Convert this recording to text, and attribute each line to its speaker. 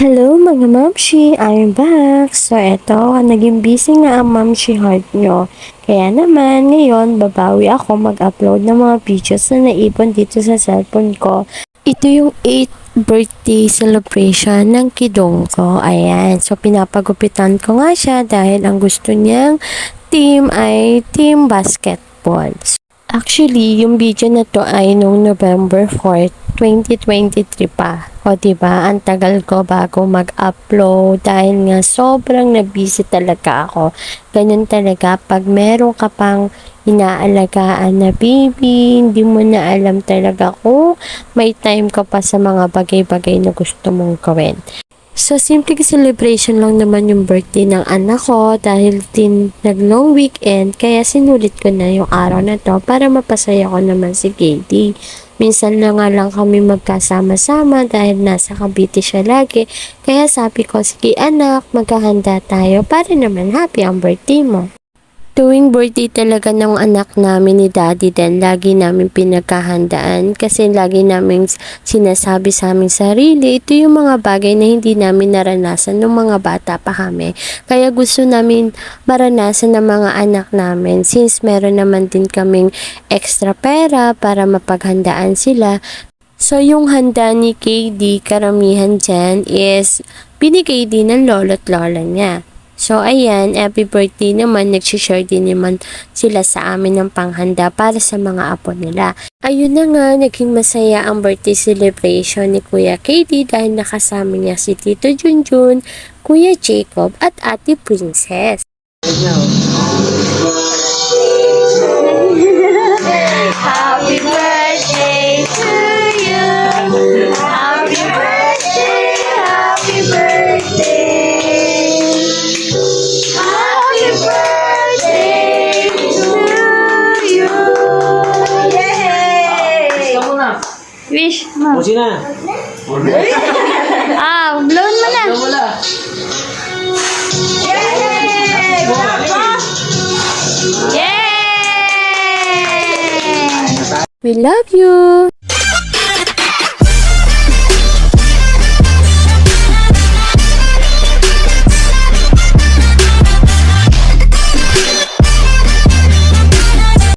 Speaker 1: Hello mga mamshi, I'm back. So eto, naging busy nga ang mamshi heart nyo. Kaya naman, ngayon, babawi ako mag-upload ng mga videos na naipon dito sa cellphone ko. Ito yung 8th birthday celebration ng kidong ko. Ayan, so pinapagupitan ko nga siya dahil ang gusto niyang team ay team basketball. Actually, yung video na to ay noong November 4th, 2023 pa. O diba, ang tagal ko bago mag-upload dahil nga sobrang na-busy talaga ako. Ganyan talaga, pag meron ka pang inaalagaan na baby, hindi mo na alam talaga kung may time ka pa sa mga bagay-bagay na gusto mong gawin. So, simple celebration lang naman yung birthday ng anak ko dahil din nag-long weekend, kaya sinulit ko na yung araw na to para mapasaya ko naman si Katie. Minsan na nga lang kami magkasama-sama dahil nasa Cavite siya lagi, kaya sabi ko, sige anak, maghahanda tayo para naman happy ang birthday mo. Tuwing birthday talaga ng anak namin ni Daddy din, lagi namin pinagkahandaan kasi lagi namin sinasabi sa aming sarili, ito yung mga bagay na hindi namin naranasan nung mga bata pa kami. Kaya gusto namin maranasan ng mga anak namin since meron naman din kaming extra pera para mapaghandaan sila. So, yung handa ni KD, karamihan dyan is binigay din ng lolo't lola niya. So, ayan, every birthday naman, nagsishare din naman sila sa amin ng panghanda para sa mga apo nila. Ayun na nga, naging masaya ang birthday celebration ni Kuya Katie dahil nakasama niya si Tito Junjun, Kuya Jacob at Ate Princess.
Speaker 2: Happy birthday to you. Happy birthday, happy birthday. Happy birthday to you. Yay! Wish mo.
Speaker 3: Pusin na.
Speaker 2: Blow mo na.
Speaker 3: Wala.
Speaker 2: Yay! Yay!
Speaker 1: We love you!